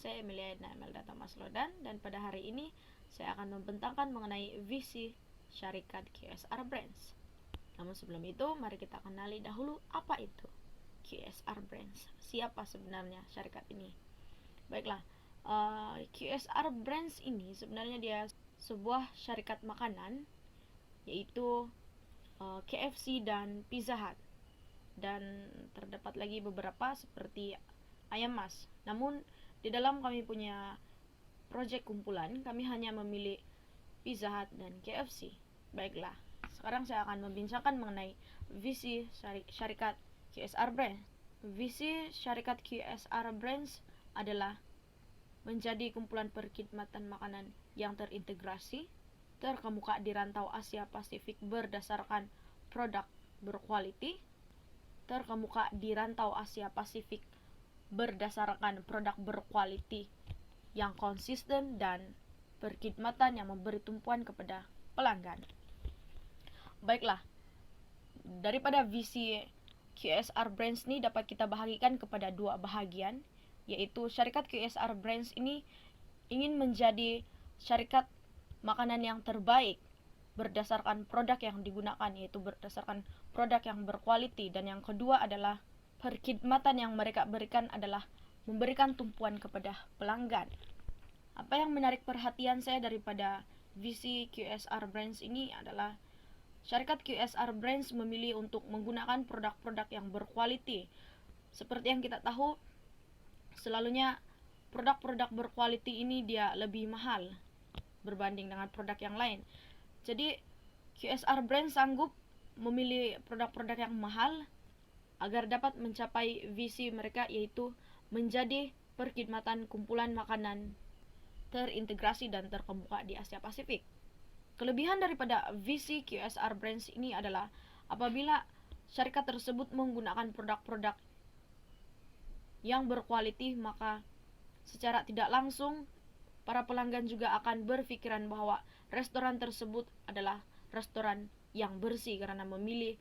saya Emilia Edna Imelda Thomas Lodan, dan pada hari ini saya akan membentangkan mengenai visi syarikat QSR Brands. Namun sebelum itu, mari kita kenali dahulu apa itu QSR Brands. Siapa sebenarnya syarikat ini? Baiklah, QSR Brands ini sebenarnya dia sebuah syarikat makanan, yaitu KFC dan Pizza Hut. Dan terdapat lagi beberapa seperti Ayam Mas. Namun di dalam kami punya proyek kumpulan, kami hanya memilih Pizza Hut dan KFC. Baiklah, sekarang saya akan membincangkan mengenai visi syarikat QSR Brands. Visi syarikat QSR Brands adalah menjadi kumpulan perkhidmatan makanan yang terintegrasi, terkemuka di rantau Asia Pasifik berdasarkan produk berkualiti, terkemuka di rantau Asia Pasifik berdasarkan produk berkualiti yang konsisten dan perkhidmatan yang memberi tumpuan kepada pelanggan. Baiklah, daripada visi QSR Brands ini dapat kita bahagikan kepada dua bahagian, yaitu syarikat QSR Brands ini ingin menjadi syarikat makanan yang terbaik berdasarkan produk yang digunakan, yaitu berdasarkan produk yang berkualiti. Dan yang kedua adalah perkhidmatan yang mereka berikan adalah memberikan tumpuan kepada pelanggan. Apa yang menarik perhatian saya daripada visi QSR Brands ini adalah syarikat QSR Brands memilih untuk menggunakan produk-produk yang berkualiti. Seperti yang kita tahu, selalunya produk-produk berkualiti ini dia lebih mahal berbanding dengan produk yang lain. Jadi QSR Brands sanggup memilih produk-produk yang mahal agar dapat mencapai visi mereka, yaitu menjadi perkhidmatan kumpulan makanan terintegrasi dan terkemuka di Asia Pasifik. Kelebihan daripada visi QSR Brands ini adalah apabila syarikat tersebut menggunakan produk-produk yang berkualiti, maka secara tidak langsung para pelanggan juga akan berpikiran bahwa restoran tersebut adalah restoran yang bersih karena memilih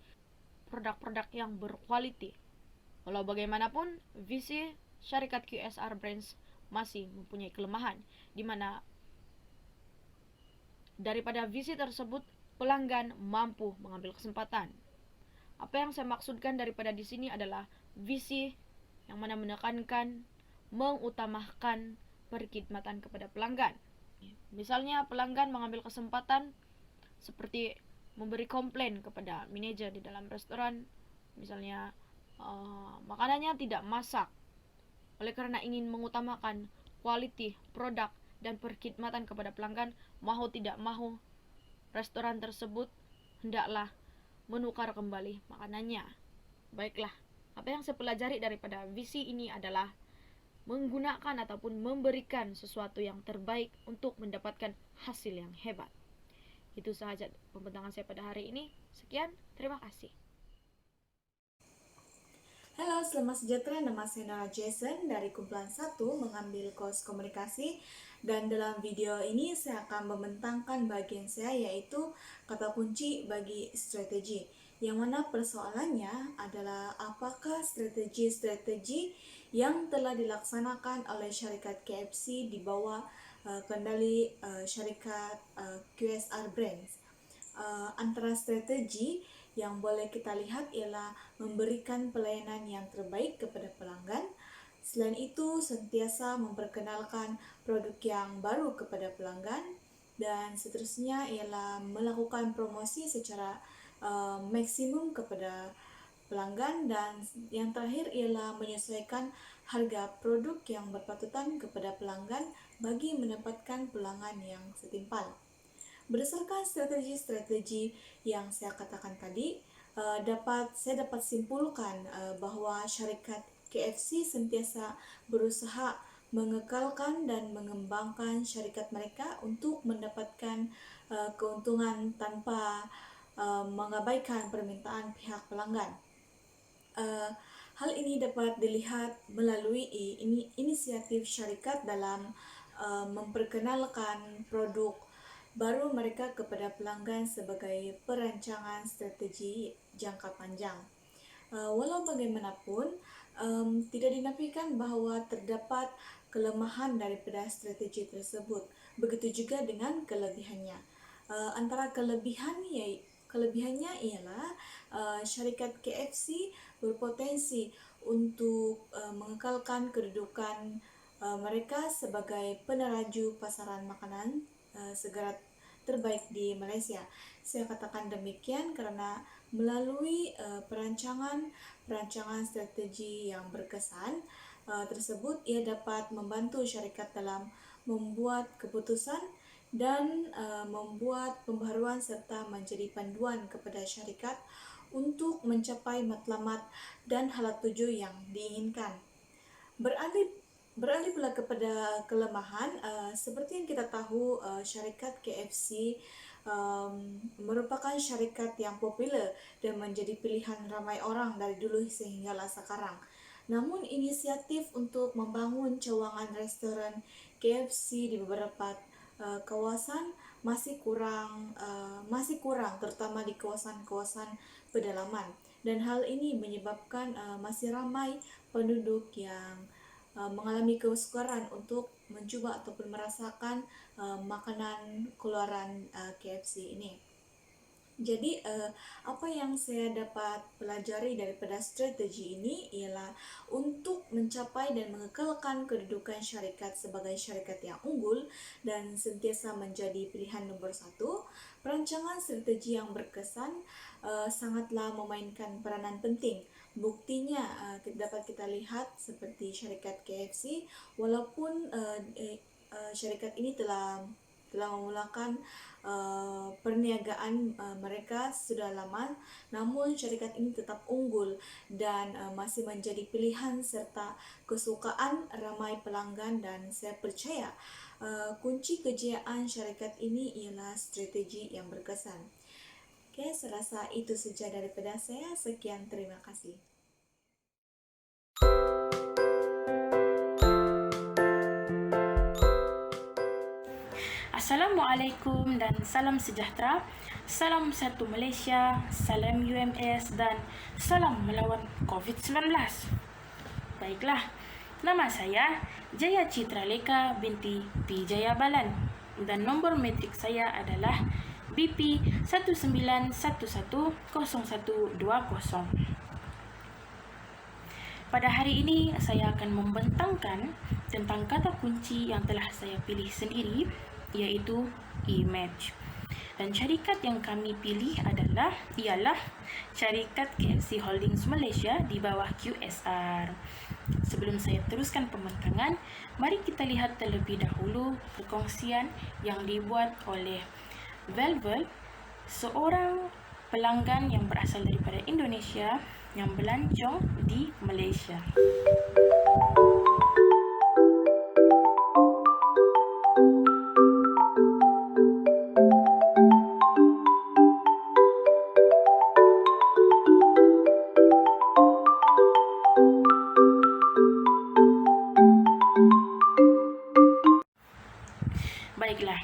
produk-produk yang berkualiti. Walau bagaimanapun, visi syarikat QSR Brands masih mempunyai kelemahan, di mana daripada visi tersebut pelanggan mampu mengambil kesempatan. Apa yang saya maksudkan daripada di sini adalah visi yang mana menekankan, mengutamakan perkhidmatan kepada pelanggan. Misalnya pelanggan mengambil kesempatan seperti memberi komplain kepada manajer di dalam restoran, misalnya makanannya tidak masak. Oleh karena ingin mengutamakan quality produk dan perkhidmatan kepada pelanggan, mahu tidak mahu restoran tersebut hendaklah menukar kembali makanannya. Baiklah, apa yang saya pelajari daripada visi ini adalah menggunakan ataupun memberikan sesuatu yang terbaik untuk mendapatkan hasil yang hebat. Itu sahaja pembentangan saya pada hari ini. Sekian, terima kasih. Halo, selamat sejahtera. Nama saya Nara Jason dari kumpulan 1 mengambil course komunikasi, dan dalam video ini saya akan membentangkan bagian saya, yaitu kata kunci bagi strategi, yang mana persoalannya adalah apakah strategi-strategi yang telah dilaksanakan oleh syarikat KFC di bawah kendali syarikat QSR Brands. Antara strategi yang boleh kita lihat ialah memberikan pelayanan yang terbaik kepada pelanggan. Selain itu, sentiasa memperkenalkan produk yang baru kepada pelanggan, dan seterusnya ialah melakukan promosi secara maksimum kepada pelanggan, dan yang terakhir ialah menyesuaikan harga produk yang berpatutan kepada pelanggan bagi mendapatkan pelanggan yang setimpal. Berdasarkan strategi-strategi yang saya katakan tadi, saya dapat simpulkan bahwa syarikat KFC sentiasa berusaha mengekalkan dan mengembangkan syarikat mereka untuk mendapatkan keuntungan tanpa mengabaikan permintaan pihak pelanggan. Hal ini dapat dilihat melalui inisiatif syarikat dalam memperkenalkan produk baru mereka kepada pelanggan sebagai perancangan strategi jangka panjang. Walau bagaimanapun, Tidak dinafikan bahwa terdapat kelemahan daripada strategi tersebut. Begitu juga dengan kelebihannya. Antara kelebihannya ialah syarikat KFC berpotensi untuk mengekalkan kedudukan mereka sebagai peneraju pasaran makanan segera terbaik di Malaysia. Saya katakan demikian karena melalui perancangan strategi yang berkesan tersebut, ia dapat membantu syarikat dalam membuat keputusan dan membuat pembaharuan serta menjadi panduan kepada syarikat untuk mencapai matlamat dan halat tuju yang diinginkan. Beralih pula kepada kelemahan, seperti yang kita tahu, syarikat KFC merupakan syarikat yang popular dan menjadi pilihan ramai orang dari dulu sehinggalah sekarang. Namun inisiatif untuk membangun cawangan restoran KFC di beberapa kawasan masih kurang, terutama di kawasan-kawasan pedalaman. Dan hal ini menyebabkan masih ramai penduduk yang mengalami kesukaran untuk mencoba ataupun merasakan makanan keluaran KFC ini. Jadi apa yang saya dapat pelajari daripada strategi ini ialah untuk mencapai dan mengekalkan kedudukan syarikat sebagai syarikat yang unggul dan sentiasa menjadi pilihan nomor satu. Perancangan strategi yang berkesan sangatlah memainkan peranan penting. Buktinya dapat kita lihat seperti syarikat KFC, walaupun syarikat ini telah memulakan perniagaan mereka sudah lama, namun syarikat ini tetap unggul dan masih menjadi pilihan serta kesukaan ramai pelanggan, dan saya percaya kunci kejayaan syarikat ini ialah strategi yang berkesan. Oke, saya rasa itu saja daripada saya. Sekian, terima kasih. Assalamualaikum dan salam sejahtera. Salam satu Malaysia, salam UMS dan salam melawan COVID-19. Baiklah, nama saya Jaya Citra Leka binti P. Jaya Balan dan nombor metrik saya adalah BP 19110120. Pada hari ini saya akan membentangkan tentang kata kunci yang telah saya pilih sendiri, iaitu image. Dan syarikat yang kami pilih ialah syarikat KFC Holdings Malaysia di bawah QSR. Sebelum saya teruskan pembentangan, mari kita lihat terlebih dahulu perkongsian yang dibuat oleh Velvel, seorang pelanggan yang berasal daripada Indonesia yang melancong di Malaysia. Baiklah,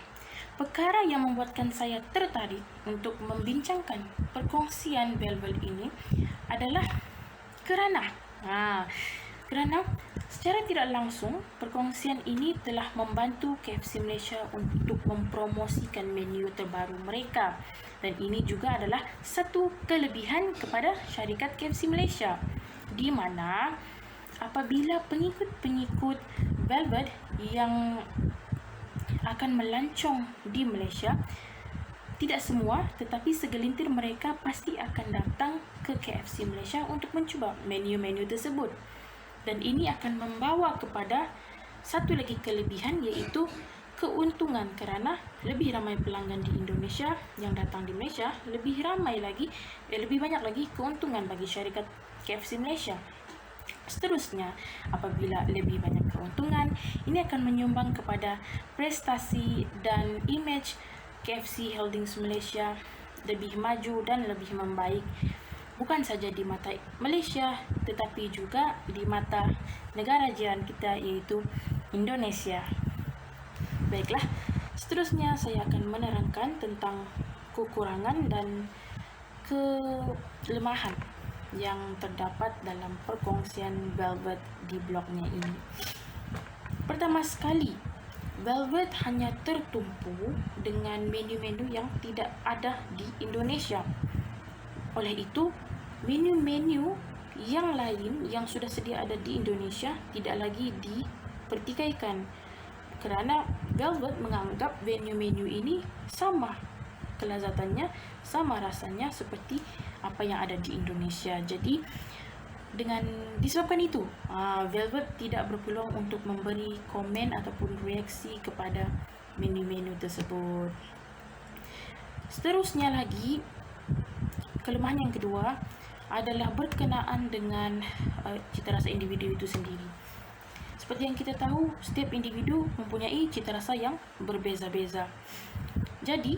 perkara yang membuatkan saya tertarik untuk membincangkan perkongsian Velvel ini adalah kerana secara tidak langsung perkongsian ini telah membantu KFC Malaysia untuk mempromosikan menu terbaru mereka, dan ini juga adalah satu kelebihan kepada syarikat KFC Malaysia, di mana apabila pengikut-pengikut Velvet yang akan melancong di Malaysia, tidak semua tetapi segelintir mereka pasti akan datang ke KFC Malaysia untuk mencuba menu-menu tersebut, dan ini akan membawa kepada satu lagi kelebihan, iaitu keuntungan, kerana lebih ramai pelanggan di Indonesia yang datang di Malaysia, lebih banyak lagi keuntungan bagi syarikat KFC Malaysia. Seterusnya, apabila lebih banyak keuntungan, ini akan menyumbang kepada prestasi dan image KFC Holdings Malaysia lebih maju dan lebih membaik, bukan saja di mata Malaysia tetapi juga di mata negara jiran kita, iaitu Indonesia. Baiklah, seterusnya saya akan menerangkan tentang kekurangan dan kelemahan yang terdapat dalam perkongsian Velvet di blognya ini. Pertama sekali, Velvet hanya tertumpu dengan menu-menu yang tidak ada di Indonesia. Oleh itu, menu-menu yang lain yang sudah sedia ada di Indonesia tidak lagi dipertikaikan, kerana Velvet menganggap menu-menu ini sama kelazatannya, sama rasanya seperti apa yang ada di Indonesia. Jadi dengan disebabkan itu, Velvet tidak berpeluang untuk memberi komen ataupun reaksi kepada menu-menu tersebut. Seterusnya lagi, kelemahan yang kedua adalah berkenaan dengan cita rasa individu itu sendiri. Seperti yang kita tahu, setiap individu mempunyai cita rasa yang berbeza-beza. Jadi,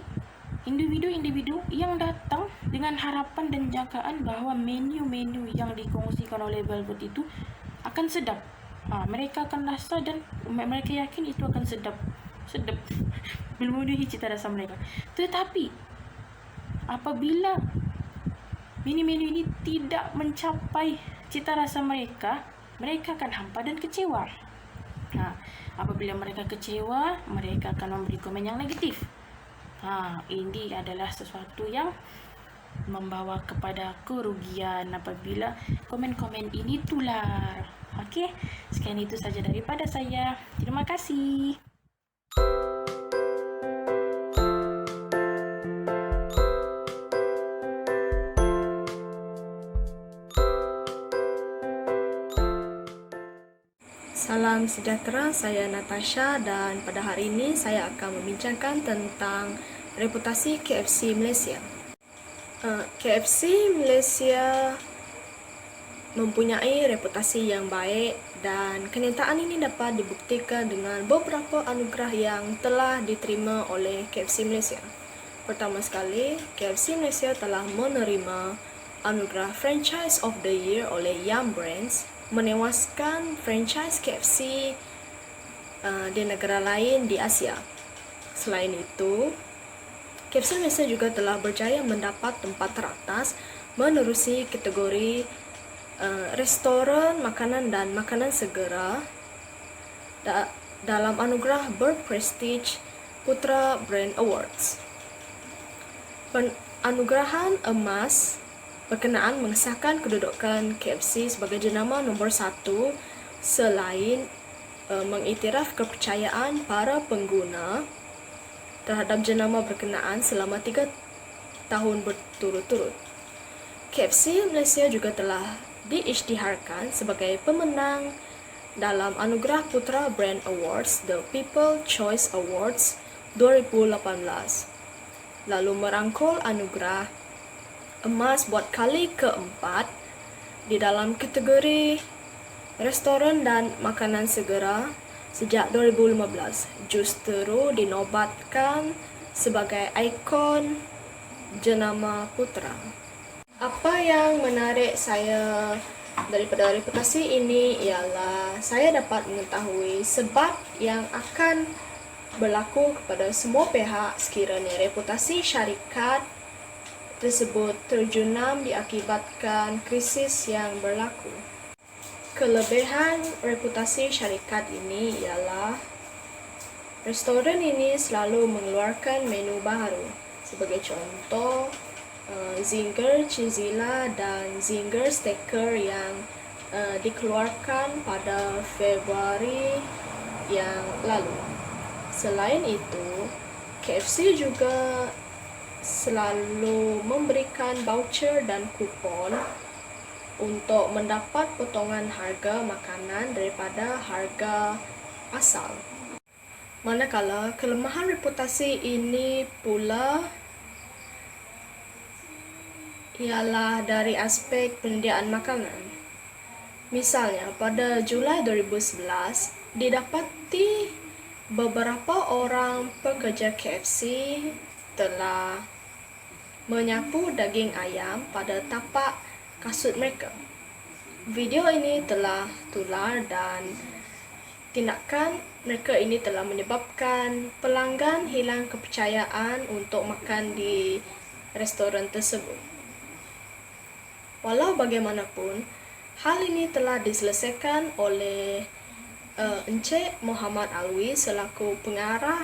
individu-individu yang datang dengan harapan dan jangkaan bahawa menu-menu yang dikongsikan oleh Velvet itu akan sedap. Mereka akan rasa dan mereka yakin itu akan sedap. Memenuhi cita rasa mereka. Tetapi, apabila menu-menu ini tidak mencapai cita rasa mereka, mereka akan hampa dan kecewa. Apabila mereka kecewa, mereka akan memberi komen yang negatif. Ini adalah sesuatu yang membawa kepada kerugian apabila komen-komen ini tular. Okey, sekian itu saja daripada saya. Terima kasih. Salam sejahtera, saya Natasha dan pada hari ini saya akan membincangkan tentang reputasi KFC Malaysia. KFC Malaysia mempunyai reputasi yang baik dan kenyataan ini dapat dibuktikan dengan beberapa anugerah yang telah diterima oleh KFC Malaysia. Pertama sekali, KFC Malaysia telah menerima anugerah Franchise of the Year oleh Yum Brands, menewaskan franchise KFC di negara lain di Asia. Selain itu, KFC Malaysia juga telah berjaya mendapat tempat teratas menerusi kategori restoran makanan dan makanan segera dalam anugerah berprestij Putra Brand Awards. Penganugerahan emas berkenaan mengesahkan kedudukan KFC sebagai jenama nombor 1 selain mengiktiraf kepercayaan para pengguna terhadap jenama berkenaan selama 3 tahun berturut-turut. KFC Malaysia juga telah diisytiharkan sebagai pemenang dalam anugerah Putra Brand Awards, The People Choice Awards 2018, lalu merangkul anugerah emas buat kali keempat di dalam kategori restoran dan makanan segera sejak 2015. Justeru dinobatkan sebagai ikon jenama putra. Apa yang menarik saya daripada reputasi ini ialah saya dapat mengetahui sebab yang akan berlaku kepada semua pihak sekiranya reputasi syarikat tersebut terjunam diakibatkan krisis yang berlaku. Kelebihan reputasi syarikat ini ialah restoran ini selalu mengeluarkan menu baru. Sebagai contoh, Zinger Chizilla dan Zinger Steaker yang dikeluarkan pada Februari yang lalu. Selain itu, KFC juga selalu memberikan voucher dan kupon untuk mendapat potongan harga makanan daripada harga asal. Manakala kelemahan reputasi ini pula ialah dari aspek penyediaan makanan. Misalnya, pada Julai 2011, didapati beberapa orang pekerja KFC telah menyapu daging ayam pada tapak kasut mereka. Video ini telah tular dan tindakan mereka ini telah menyebabkan pelanggan hilang kepercayaan untuk makan di restoran tersebut. Walau bagaimanapun, hal ini telah diselesaikan oleh Encik Muhammad Alwi selaku pengarah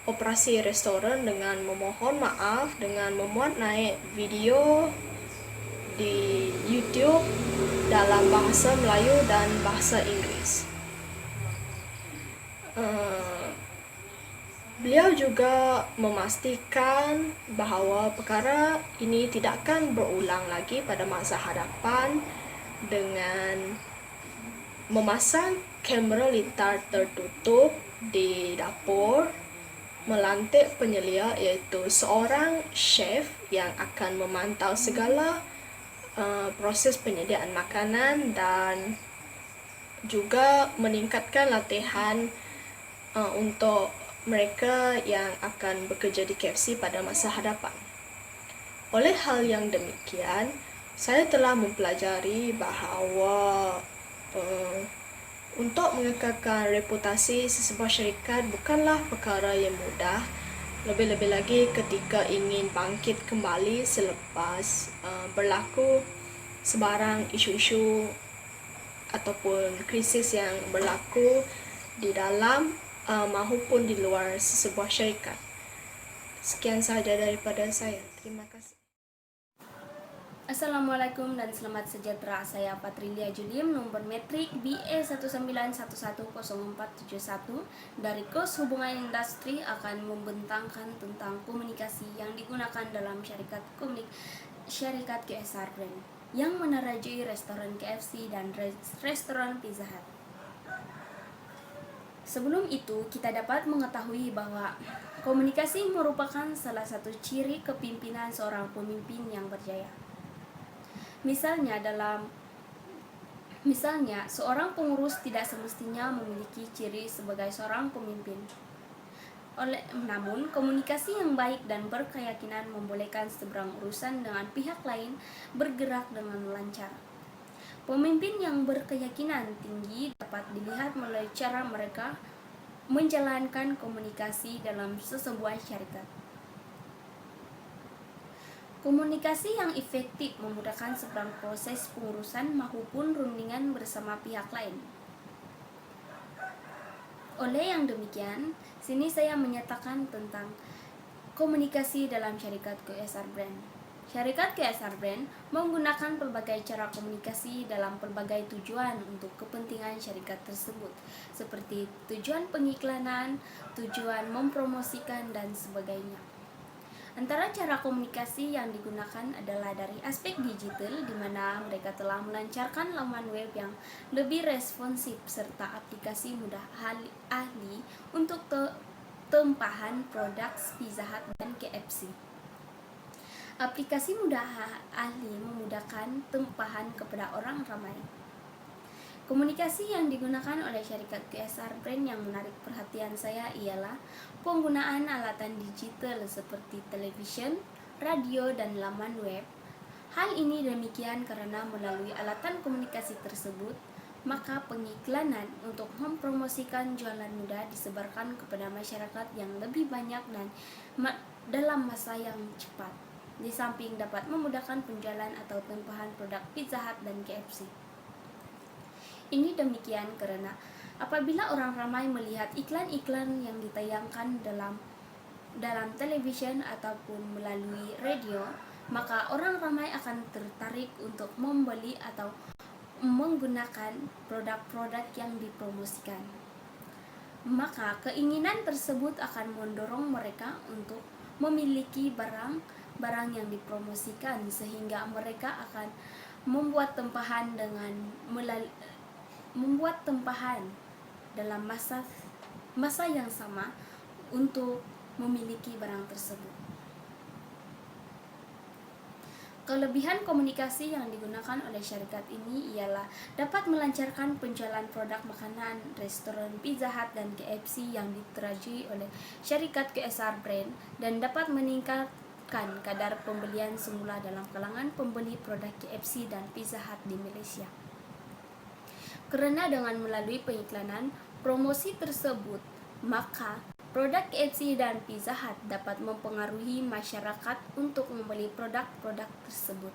operasi restoran dengan memohon maaf dengan memuat naik video di YouTube dalam bahasa Melayu dan bahasa Inggeris. Beliau juga memastikan bahawa perkara ini tidak akan berulang lagi pada masa hadapan dengan memasang kamera lintar tertutup di dapur, melantik penyelia iaitu seorang chef yang akan memantau segala proses penyediaan makanan dan juga meningkatkan latihan untuk mereka yang akan bekerja di KFC pada masa hadapan. Oleh hal yang demikian, saya telah mempelajari bahawa untuk mengekalkan reputasi sesebuah syarikat bukanlah perkara yang mudah, lebih-lebih lagi ketika ingin bangkit kembali selepas berlaku sebarang isu-isu ataupun krisis yang berlaku di dalam maupun di luar sesebuah syarikat. Sekian sahaja daripada saya. Terima kasih. Assalamualaikum dan selamat sejahtera. Saya Patrilia Julim, nomor metrik BE 191100471 dari Kos Hubungan Industri akan membentangkan tentang komunikasi yang digunakan dalam syarikat QSR Brand yang menerajui restoran KFC dan restoran Pizza Hut. Sebelum itu, kita dapat mengetahui bahwa komunikasi merupakan salah satu ciri kepimpinan seorang pemimpin yang berjaya. Misalnya, seorang pengurus tidak semestinya memiliki ciri sebagai seorang pemimpin. Namun, komunikasi yang baik dan berkeyakinan membolehkan seberang urusan dengan pihak lain bergerak dengan lancar. Pemimpin yang berkeyakinan tinggi dapat dilihat melalui cara mereka menjalankan komunikasi dalam sesebuah syarikat. Komunikasi yang efektif memudahkan seberang proses pengurusan maupun rundingan bersama pihak lain. Oleh yang demikian, sini saya menyatakan tentang komunikasi dalam syarikat QSR Brand. Syarikat QSR Brand menggunakan pelbagai cara komunikasi dalam pelbagai tujuan untuk kepentingan syarikat tersebut, seperti tujuan pengiklanan, tujuan mempromosikan, dan sebagainya. Antara cara komunikasi yang digunakan adalah dari aspek digital, di mana mereka telah melancarkan laman web yang lebih responsif serta aplikasi mudah ahli untuk tempahan produk Pizza Hut dan KFC. Aplikasi mudah ahli memudahkan tempahan kepada orang ramai. Komunikasi yang digunakan oleh syarikat QSR Brand yang menarik perhatian saya ialah penggunaan alatan digital seperti televisyen, radio, dan laman web. Hal ini demikian karena melalui alatan komunikasi tersebut, maka pengiklanan untuk mempromosikan jualan mudah disebarkan kepada masyarakat yang lebih banyak dan dalam masa yang cepat. Di samping dapat memudahkan penjualan atau tempahan produk Pizza Hut dan KFC. Ini demikian karena apabila orang ramai melihat iklan-iklan yang ditayangkan dalam televisyen ataupun melalui radio, maka orang ramai akan tertarik untuk membeli atau menggunakan produk-produk yang dipromosikan. Maka keinginan tersebut akan mendorong mereka untuk memiliki barang yang dipromosikan, sehingga mereka akan membuat tempahan dalam masa yang sama untuk memiliki barang tersebut. Kelebihan komunikasi yang digunakan oleh syarikat ini ialah dapat melancarkan penjualan produk makanan restoran Pizza Hut dan KFC yang diterajui oleh syarikat QSR Brand dan dapat meningkatkan kadar pembelian semula dalam kalangan pembeli produk KFC dan Pizza Hut di Malaysia. Karena dengan melalui pengiklanan promosi tersebut, maka produk KFC dan Pizza Hut dapat mempengaruhi masyarakat untuk membeli produk-produk tersebut.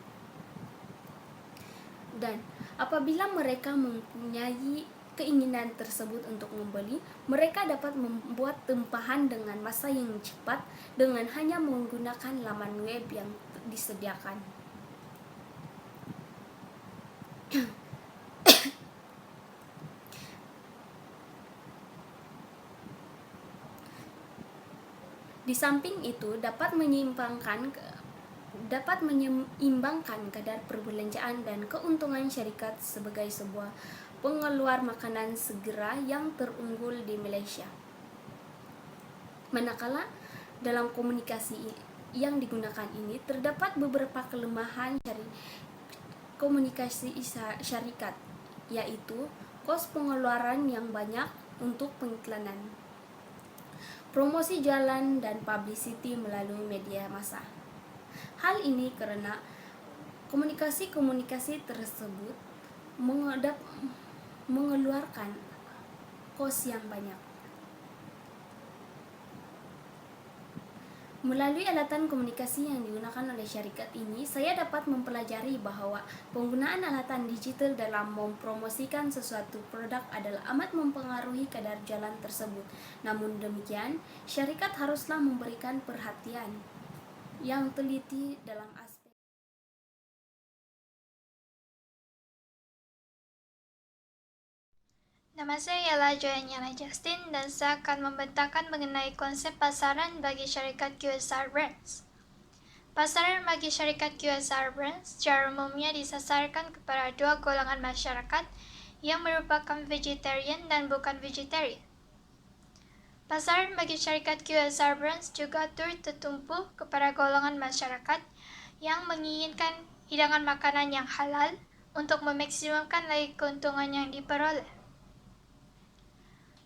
Dan apabila mereka mempunyai keinginan tersebut untuk membeli, mereka dapat membuat tempahan dengan masa yang cepat dengan hanya menggunakan laman web yang disediakan. Di samping itu dapat menyeimbangkan kadar perbelanjaan dan keuntungan syarikat sebagai sebuah pengeluar makanan segera yang terunggul di Malaysia. Manakala dalam komunikasi yang digunakan ini terdapat beberapa kelemahan komunikasi syarikat, yaitu kos pengeluaran yang banyak untuk pengiklanan, promosi jalan, dan publicity melalui media massa. Hal ini karena komunikasi tersebut mengeluarkan kos yang banyak. Melalui alatan komunikasi yang digunakan oleh syarikat ini, saya dapat mempelajari bahwa penggunaan alatan digital dalam mempromosikan sesuatu produk adalah amat mempengaruhi kadar jalan tersebut. Namun demikian, syarikat haruslah memberikan perhatian yang teliti dalam aspek Nama saya ialah Joyanyana Justin dan saya akan membentangkan mengenai konsep pasaran bagi syarikat QSR Brands. Pasaran bagi syarikat QSR Brands secara umumnya disasarkan kepada dua golongan masyarakat yang merupakan vegetarian dan bukan vegetarian. Pasaran bagi syarikat QSR Brands juga turut tertumpu kepada golongan masyarakat yang menginginkan hidangan makanan yang halal untuk memaksimumkan lagi keuntungan yang diperoleh.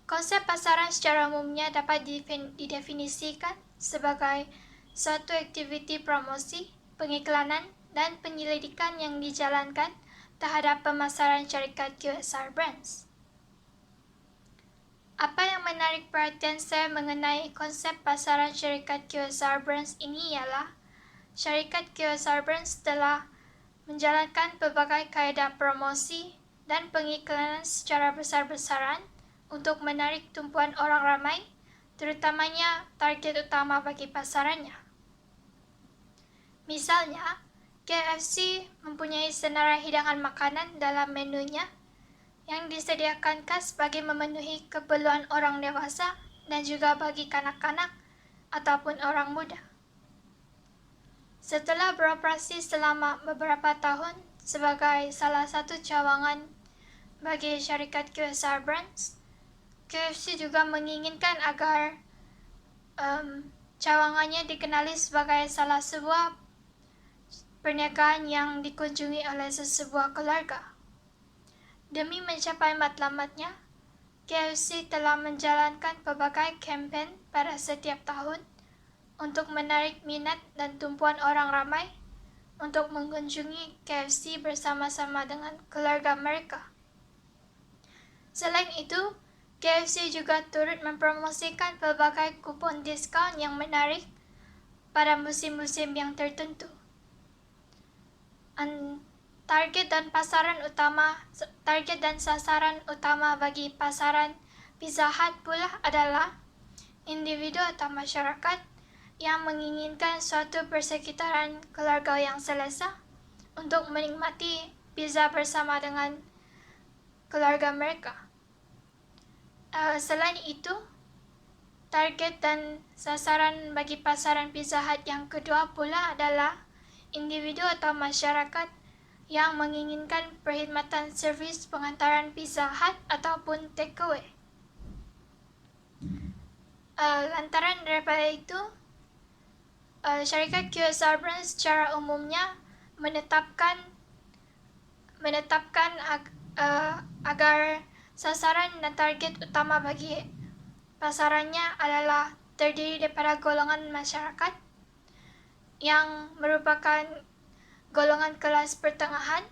Konsep pasaran secara umumnya dapat didefinisikan sebagai suatu aktiviti promosi, pengiklanan, dan penyelidikan yang dijalankan terhadap pemasaran syarikat QSR Brands. Apa yang menarik perhatian saya mengenai konsep pasaran syarikat QSR Brands ini ialah syarikat QSR Brands telah menjalankan berbagai kaedah promosi dan pengiklanan secara besar-besaran untuk menarik tumpuan orang ramai, terutamanya target utama bagi pasarannya. Misalnya, KFC mempunyai senarai hidangan makanan dalam menunya yang disediakan khas bagi memenuhi keperluan orang dewasa dan juga bagi kanak-kanak ataupun orang muda. Setelah beroperasi selama beberapa tahun sebagai salah satu cawangan bagi syarikat QSR Brands, KFC juga menginginkan agar cawangannya dikenali sebagai salah sebuah perniagaan yang dikunjungi oleh sesebuah keluarga. Demi mencapai matlamatnya, KFC telah menjalankan berbagai kempen pada setiap tahun untuk menarik minat dan tumpuan orang ramai untuk mengunjungi KFC bersama-sama dengan keluarga mereka. Selain itu, KFC juga turut mempromosikan berbagai kupon diskaun yang menarik pada musim-musim yang tertentu. Target dan sasaran utama bagi pasaran Pizza Hut pula adalah individu atau masyarakat yang menginginkan suatu persekitaran keluarga yang selesa untuk menikmati pizza bersama dengan keluarga mereka. Selain itu, target dan sasaran bagi pasaran Pizza Hut yang kedua pula adalah individu atau masyarakat yang menginginkan perkhidmatan servis pengantaran Pizza Hut ataupun takeaway. Lantaran daripada itu, syarikat QSR Brands secara umumnya menetapkan agar sasaran dan target utama bagi pasarannya adalah terdiri daripada golongan masyarakat yang merupakan golongan kelas pertengahan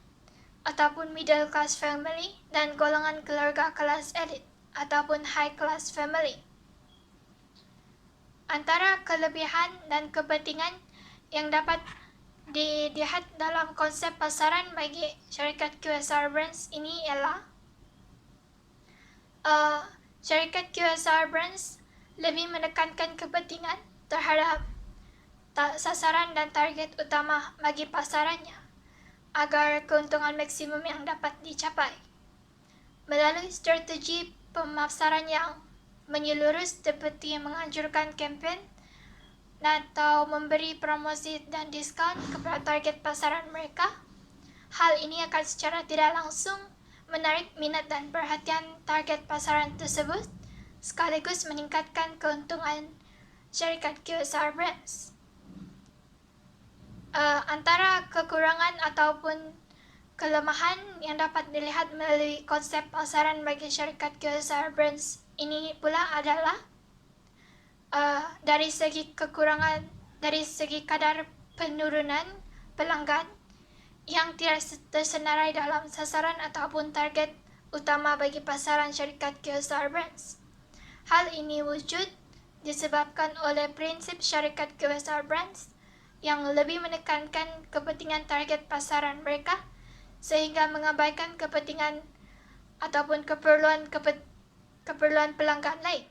ataupun middle class family dan golongan keluarga kelas elite ataupun high class family. Antara kelebihan dan kepentingan yang dapat dilihat dalam konsep pasaran bagi syarikat QSR Brands ini ialah syarikat QSR Brands lebih menekankan kepentingan terhadap sasaran dan target utama bagi pasarannya agar keuntungan maksimum yang dapat dicapai. Melalui strategi pemasaran yang menyeluruh seperti menganjurkan kempen atau memberi promosi dan diskaun kepada target pasaran mereka, hal ini akan secara tidak langsung menarik minat dan perhatian target pasaran tersebut, sekaligus meningkatkan keuntungan syarikat QSR Brands. Antara kekurangan ataupun kelemahan yang dapat dilihat melalui konsep pasaran bagi syarikat QSR Brands ini pula adalah dari segi kadar penurunan pelanggan yang tidak tersenarai dalam sasaran ataupun target utama bagi pasaran syarikat QSR Brands. Hal ini wujud disebabkan oleh prinsip syarikat QSR Brands yang lebih menekankan kepentingan target pasaran mereka sehingga mengabaikan kepentingan ataupun keperluan pelanggan lain.